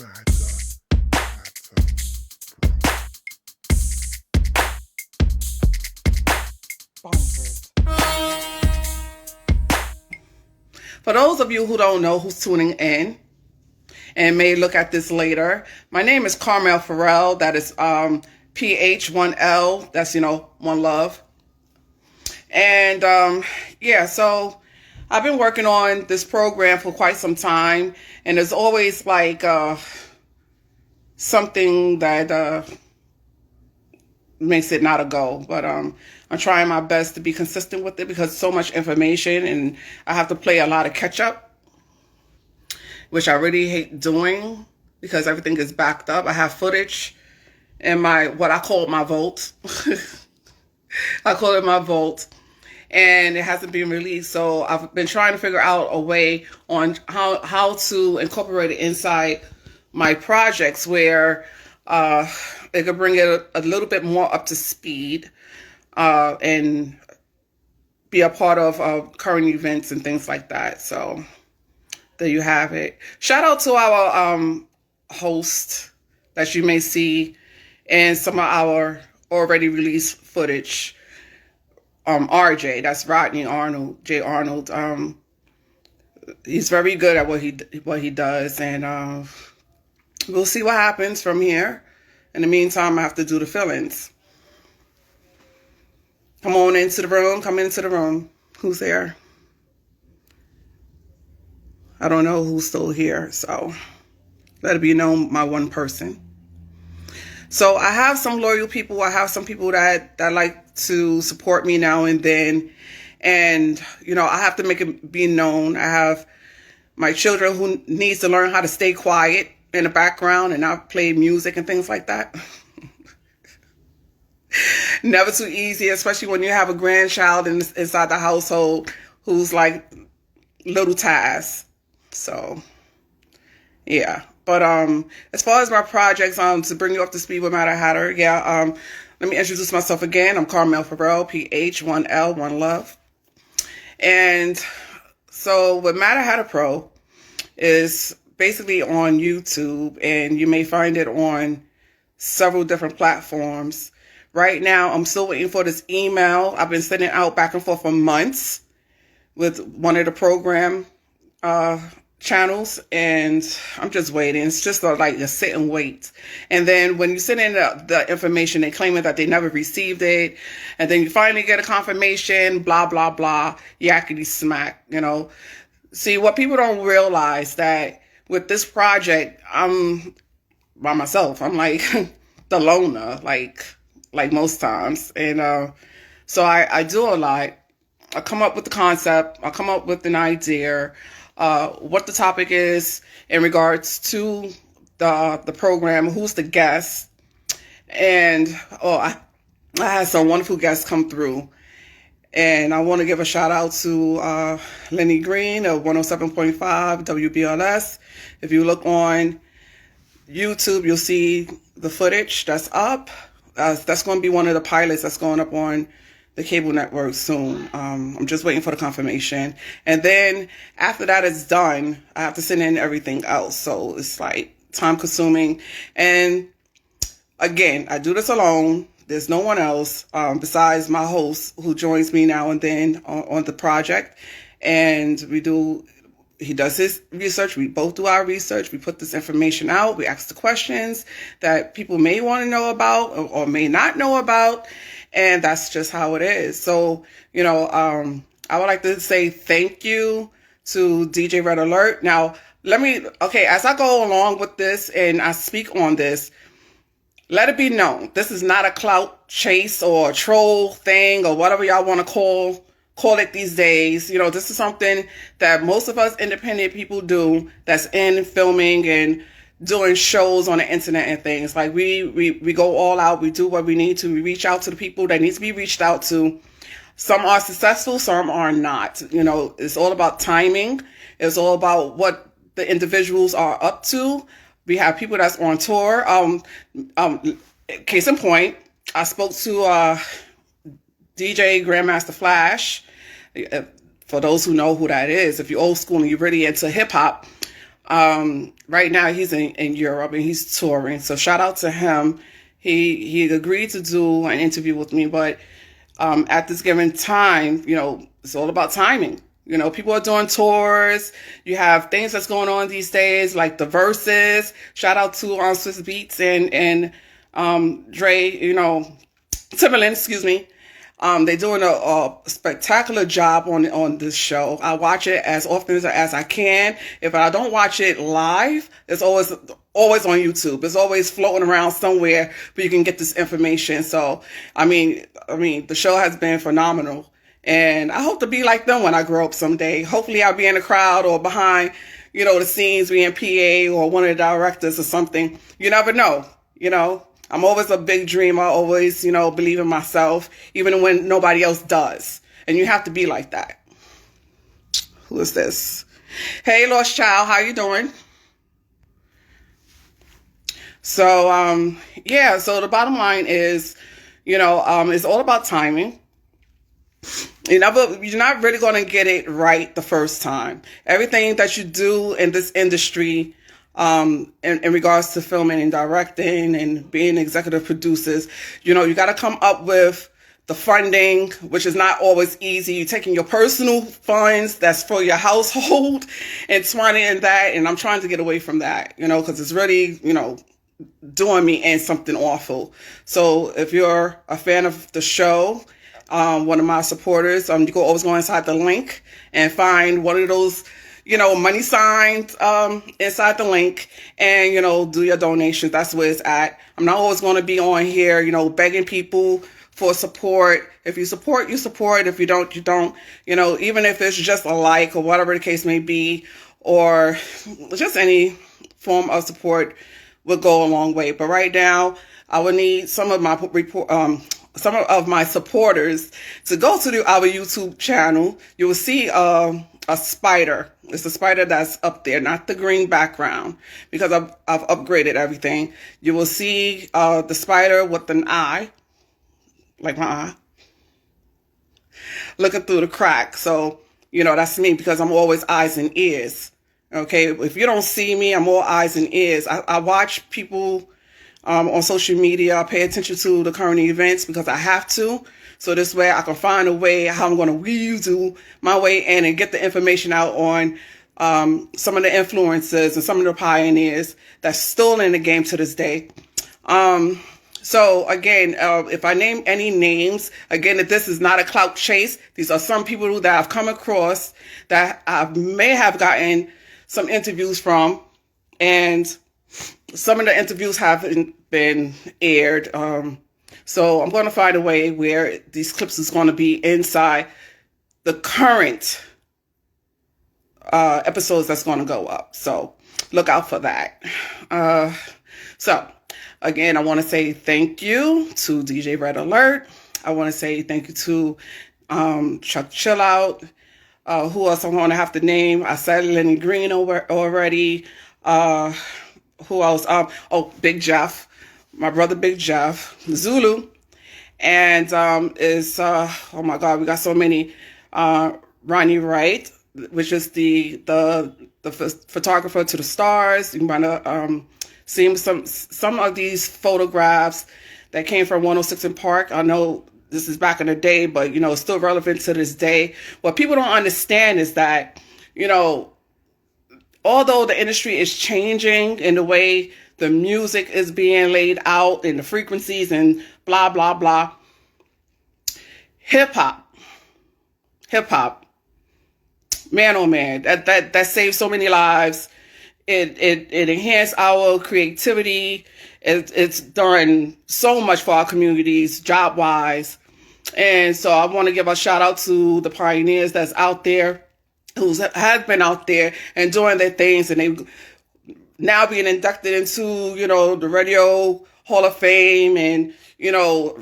For those of you who don't know who's tuning in and may look at this later, my name is Carmel Pharrel. That is PH1L. That's, one love. And yeah, so I've been working on this program for quite some time, and there's always like something that makes it not a go. But I'm trying my best to be consistent with it because so much information and I have to play a lot of catch up, which I really hate doing because everything is backed up. I have footage in what I call my vault. I call it my vault. And it hasn't been released. So I've been trying to figure out a way on how to incorporate it inside my projects where it could bring it a little bit more up to speed and be a part of current events and things like that. So there you have it. Shout out to our host that you may see in some of our already released footage. RJ, that's Rodney Arnold, J. Arnold. He's very good at what he does, and we'll see what happens from here. In the meantime, I have to do the fill-ins. Come on into the room. Come into the room. Who's there? I don't know who's still here, so let it be known, my one person. So I have some loyal people. I have some people that like to support me now and then. And, I have to make it be known. I have my children who needs to learn how to stay quiet in the background and not play music and things like that. Never too easy, especially when you have a grandchild inside the household who's like little Taz. So, yeah. But as far as my projects, to bring you up to speed with Matter Hatter, let me introduce myself again. I'm Carmel Pharrel, PH1L, one love. And so with Matter Hatter Pro is basically on YouTube, and you may find it on several different platforms. Right now, I'm still waiting for this email. I've been sending out back and forth for months with one of the program channels, and I'm just waiting. It's just like a sit and wait. And then when you send in the information, they claim that they never received it, and then you finally get a confirmation, blah blah blah, yakety smack. See, what people don't realize that with this project, I'm by myself. I'm like the loner, like most times, and so I do a lot. I come up with the concept. I come up with an idea. What the topic is in regards to the program, who's the guest, and I had some wonderful guests come through, and I want to give a shout out to Lenny Green of 107.5 WBLS. If you look on YouTube, you'll see the footage that's up. That's going to be one of the pilots that's going up on the cable network soon. I'm just waiting for the confirmation. And then after that is done, I have to send in everything else. So it's like time consuming. And again, I do this alone. There's no one else besides my host who joins me now and then on the project. And he does his research. We both do our research. We put this information out. We ask the questions that people may want to know about or may not know about. And that's just how it is. So, I would like to say thank you to DJ Red Alert. Now, as I go along with this and I speak on this, let it be known, this is not a clout chase or a troll thing or whatever y'all want to call it these days. This is something that most of us independent people do that's in filming and doing shows on the internet and things. Like we go all out. We do what we need to. We reach out to the people that need to be reached out to. Some are successful, some are not. It's all about timing. It's all about what the individuals are up to. We have people that's on tour. Case in point, I spoke to DJ Grandmaster Flash. For those who know who that is, if you're old school and you're really into hip hop, Right now he's in Europe and he's touring. So shout out to him. He agreed to do an interview with me, but at this given time, it's all about timing. People are doing tours. You have things that's going on these days, like the Verses. Shout out to Swiss Beats and Dre, Timberland, excuse me. They're doing a spectacular job on this show. I watch it as often as I can. If I don't watch it live, it's always on YouTube. It's always floating around somewhere where you can get this information. So, I mean, the show has been phenomenal. And I hope to be like them when I grow up someday. Hopefully I'll be in the crowd or behind, the scenes, being PA or one of the directors or something. You never know, I'm always a big dreamer, always, believe in myself, even when nobody else does. And you have to be like that. Who is this? Hey, Lost Child, how you doing? So, so the bottom line is, it's all about timing. You're not really going to get it right the first time. Everything that you do in this industry, in regards to filming and directing and being executive producers, you got to come up with the funding, which is not always easy. You're taking your personal funds that's for your household and trying in that. And I'm trying to get away from that, because it's really, doing me in something awful. So if you're a fan of the show, one of my supporters, you can always go inside the link and find one of those, money signs inside the link and, do your donations. That's where it's at. I'm not always going to be on here, begging people for support. If you support, you support. If you don't, you don't. Even if it's just a like or whatever the case may be, or just any form of support would go a long way. But right now, I would need some of my supporters to go to our YouTube channel. You will see a spider. It's a spider that's up there, not the green background, because I've upgraded everything. You will see the spider with an eye, like my eye, looking through the crack. So, that's me, because I'm always eyes and ears. Okay, if you don't see me, I'm all eyes and ears. I watch people on social media. I pay attention to the current events because I have to. So this way I can find a way how I'm going to weasel my way in and get the information out on some of the influencers and some of the pioneers that's still in the game to this day. So again, if I name any names, again, if this is not a clout chase, these are some people that I've come across that I may have gotten some interviews from, and some of the interviews haven't been aired. So I'm going to find a way where these clips is going to be inside the current episodes that's going to go up. So look out for that. So again, I want to say thank you to DJ Red Alert. I want to say thank you to Chuck Chill Out. Who else I'm going to have to name? I said Lenny Green already. Who else? Big Jeff, my brother Big Jeff, Zulu, and oh my God, we got so many. Ronnie Wright, which is the photographer to the stars. You might have seen some of these photographs that came from 106 in Park. I know this is back in the day, but it's still relevant to this day. What people don't understand is that although the industry is changing in the way the music is being laid out and the frequencies and blah, blah, blah, hip hop, man, oh man, that saved so many lives. It enhanced our creativity. It's done so much for our communities, job wise. And so I want to give a shout out to the pioneers that's out there, who have been out there and doing their things, and they now being inducted into, the Radio Hall of Fame and,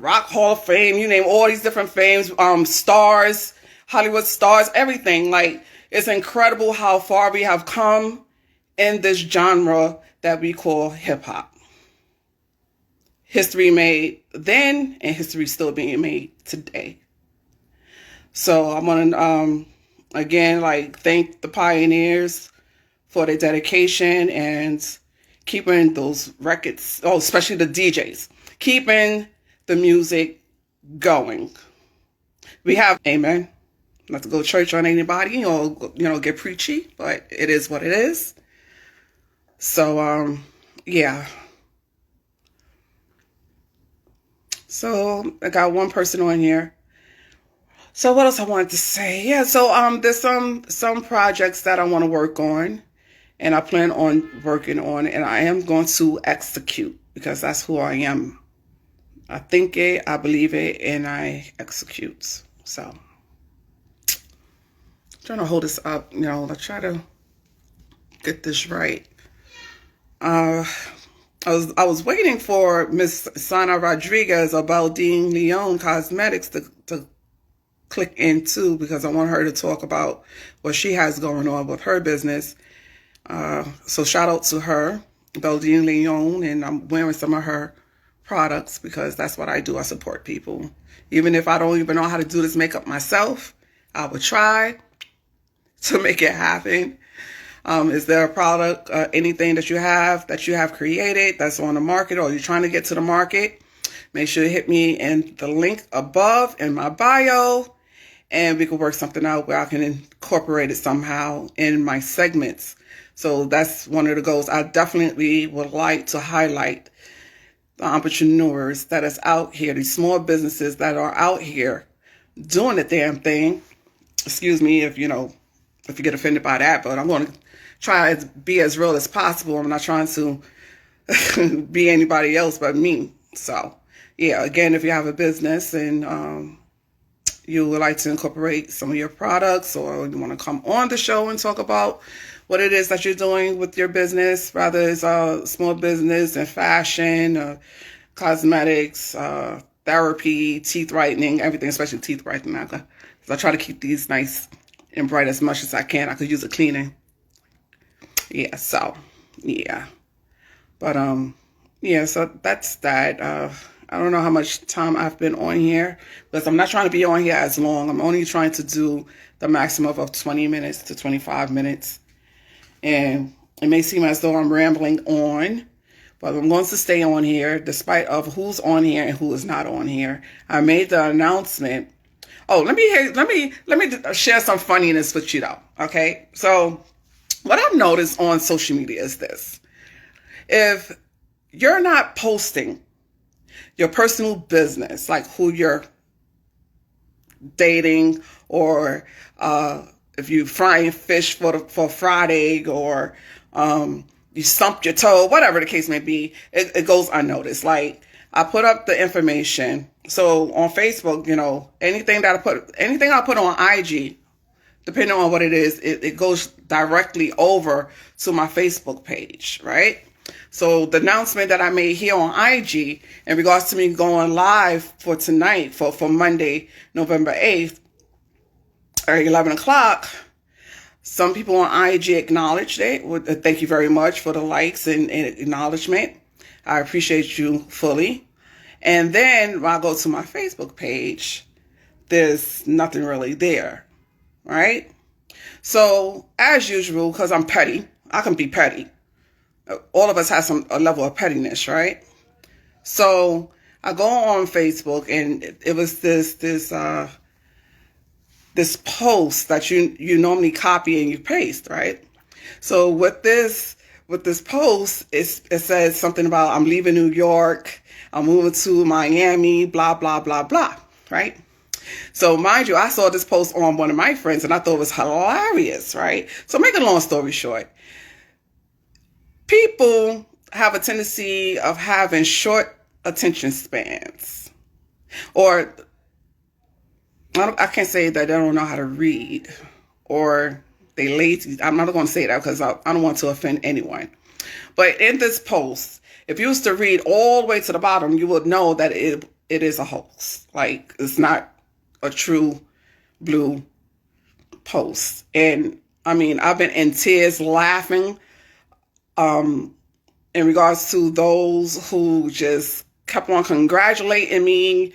Rock Hall of Fame, you name all these different fames, stars, Hollywood stars, everything. Like, it's incredible how far we have come in this genre that we call hip hop. History made then, and history still being made today. So I want to, again, thank the pioneers for their dedication and keeping those records, especially the DJs, keeping the music going. We have, amen, not to go to church on anybody or, get preachy, but it is what it is. So, yeah. So I got one person on here. So what else I wanted to say? Yeah, so there's some projects that I want to work on, and I plan on working on, and I am going to execute, because that's who I am. I think it, I believe it, and I execute. So I'm trying to hold this up, let's try to get this right. I was waiting for Miss Sana Rodriguez of Baldine Leon Cosmetics to click into, because I want her to talk about what she has going on with her business. So shout out to her, Baldine Leon, and I'm wearing some of her products because that's what I do. I support people. Even if I don't even know how to do this makeup myself, I would try to make it happen. Is there a product, anything that you have created that's on the market, or you're trying to get to the market? Make sure you hit me in the link above in my bio, and we can work something out where I can incorporate it somehow in my segments. So that's one of the goals. I definitely would like to highlight the entrepreneurs that is out here, these small businesses that are out here doing the damn thing. Excuse me if you get offended by that, but I'm going to try to be as real as possible. I'm not trying to be anybody else but me. So, yeah, again, if you have a business and you would like to incorporate some of your products, or you want to come on the show and talk about what it is that you're doing with your business, whether it's a small business in fashion, cosmetics, therapy, teeth whitening, everything, especially teeth whitening. Because I try to keep these nice and bright as much as I can. I could use a cleaning. Yeah, so, yeah. But, yeah, so that's that. I don't know how much time I've been on here, because I'm not trying to be on here as long. I'm only trying to do the maximum of 20 minutes to 25 minutes. And it may seem as though I'm rambling on, but I'm going to stay on here despite of who's on here and who is not on here. I made the announcement. Oh, let me share some funniness with you though. Okay. So what I've noticed on social media is this: if you're not posting your personal business, like who you're dating, or if you frying fish for fried egg, or you stumped your toe, whatever the case may be, it goes unnoticed. Like, I put up the information. So on Facebook, anything I put on IG, depending on what it is, it goes directly over to my Facebook page, right? So the announcement that I made here on IG in regards to me going live for tonight, for Monday, November 8th, at 11 o'clock, some people on IG acknowledged it. Thank you very much for the likes and acknowledgement. I appreciate you fully. And then when I go to my Facebook page, there's nothing really there, right? So as usual, because I'm petty, I can be petty. All of us have a level of pettiness, right? So I go on Facebook, and it was this post that you normally copy and you paste, right? So with this post, it says something about I'm leaving New York, I'm moving to Miami, blah, blah, blah, blah, right? So mind you, I saw this post on one of my friends, and I thought it was hilarious, right? So make a long story short, people have a tendency of having short attention spans, or I can't say that they don't know how to read, or they lazy. I'm not going to say that because I don't want to offend anyone. But in this post, if you was to read all the way to the bottom, you would know that it is a hoax. Like, it's not a true blue post. And I mean, I've been in tears laughing in regards to those who just kept on congratulating me,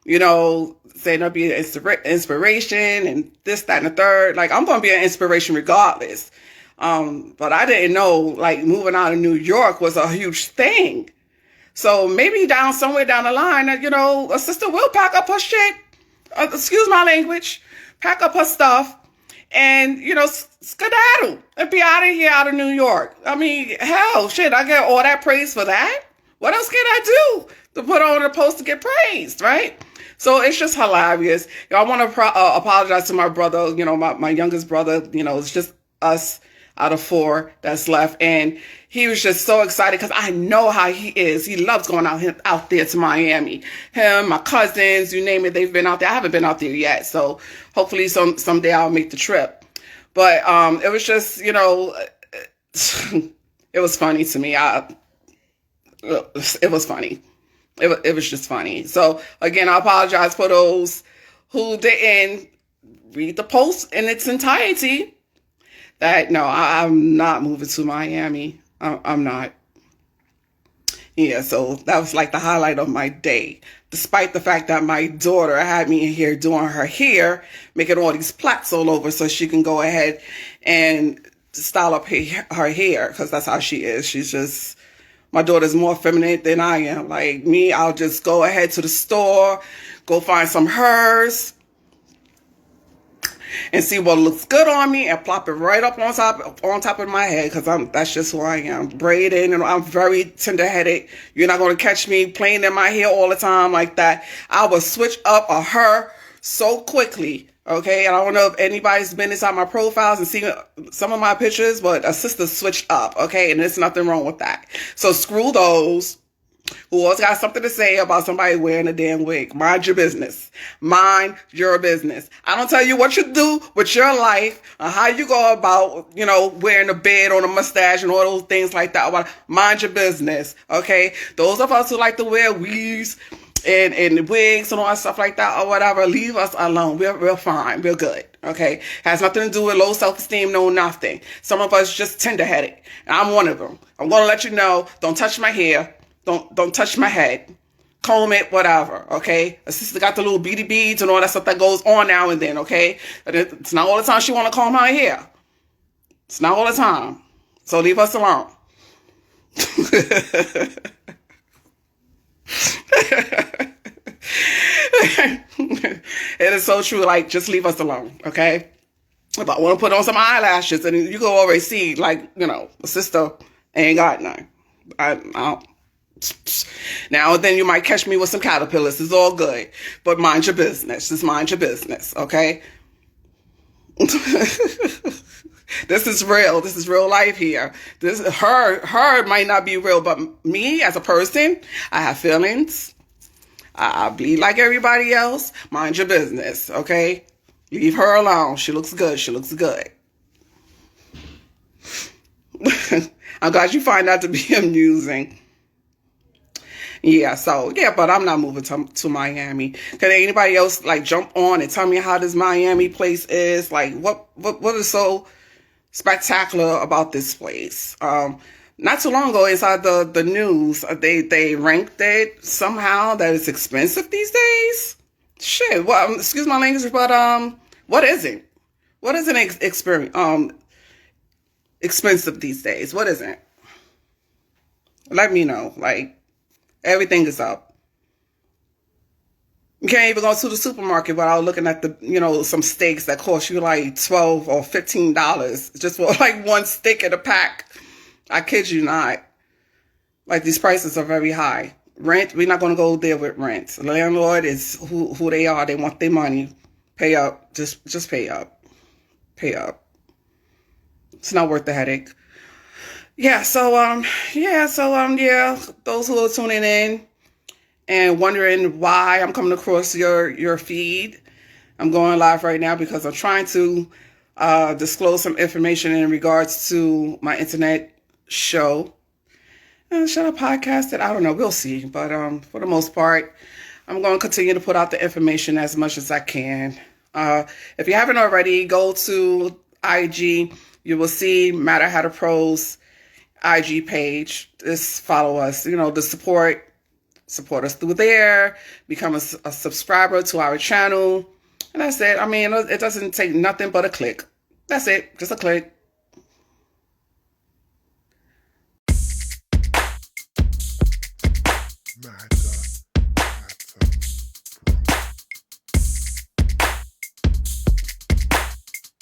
saying I'll be an inspiration and this, that, and the third. Like, I'm going to be an inspiration regardless. But I didn't know like moving out of New York was a huge thing. So maybe somewhere down the line, a sister will pack up her shit. Excuse my language. Pack up her stuff and, skedaddle and be out of here, out of New York. I mean, hell, shit, I get all that praise for that. What else can I do to put on a post to get praised, right? So it's just hilarious. I want to apologize to my brother, my youngest brother. It's just us out of 4 that's left. And he was just so excited because I know how he is. He loves going out there to Miami. Him, my cousins, you name it, they've been out there. I haven't been out there yet. So hopefully someday I'll make the trip. But it was just, it was funny to me. It was funny. It was just funny. So again, I apologize for those who didn't read the post in its entirety. No, I'm not moving to Miami. I'm not. Yeah, so that was like the highlight of my day. Despite the fact that my daughter had me in here doing her hair, making all these plaits all over so she can go ahead and style up her hair, because that's how she is. My daughter's more feminine than I am. Like me, I'll just go ahead to the store, go find some hers, and see what looks good on me and plop it right up on top of my head, because that's just who I am. Braiding, and I'm very tender-headed. You're not going to catch me playing in my hair all the time like that. I will switch up a her so quickly, okay? And I don't know if anybody's been inside my profiles and seen some of my pictures, but a sister switched up, okay? And there's nothing wrong with that. So screw those who always got something to say about somebody wearing a damn wig. Mind your business. Mind your business. I don't tell you what you do with your life or how you go about, wearing a beard or a mustache and all those things like that. Mind your business, okay? Those of us who like to wear weaves and wigs and all that stuff like that or whatever, leave us alone. We're fine. We're good, okay? Has nothing to do with low self-esteem, no nothing. Some of us just tender-headed. And I'm one of them. I'm going to let you know, don't touch my hair. Don't touch my head. Comb it, whatever, okay? A sister got the little beady beads and all that stuff that goes on now and then, okay? It's not all the time she want to comb her hair. It's not all the time. So leave us alone. It is so true. Like, just leave us alone, okay? If I want to put on some eyelashes, and you can already see, like, a sister ain't got none. I don't. Now and then you might catch me with some caterpillars. It's all good. But mind your business. Just mind your business, okay? This is real. This is real life here. Her might not be real, but me as a person, I have feelings. I bleed like everybody else. Mind your business, okay? Leave her alone. She looks good. She looks good. I'm glad you find that to be amusing. Yeah, but I'm not moving to Miami. Can anybody else like jump on and tell me how this Miami place is? Like, what is so spectacular about this place? Not too long ago, inside the news, they ranked it somehow that it's expensive these days. Shit, well, excuse my language, but what isn't? What isn't expensive these days? What isn't? Let me know. Like, everything is up. You can't even go to the supermarket without looking at some steaks that cost you like $12 or $15 just for like one steak in a pack. I kid you not. Like, these prices are very high. Rent, we're not going to go there with rent. The landlord is who they are. They want their money. Pay up. Just pay up. Pay up. It's not worth the headache. Yeah, those who are tuning in and wondering why I'm coming across your feed, I'm going live right now because I'm trying to disclose some information in regards to my internet show. Should I podcast it? I don't know. We'll see. But for the most part, I'm going to continue to put out the information as much as I can. If you haven't already, go to IG. You will see Matter How to Pros IG page. Just follow us. The support us through there. Become a subscriber to our channel. And that's it. I mean, it doesn't take nothing but a click. That's it. Just a click.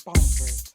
Bonkers.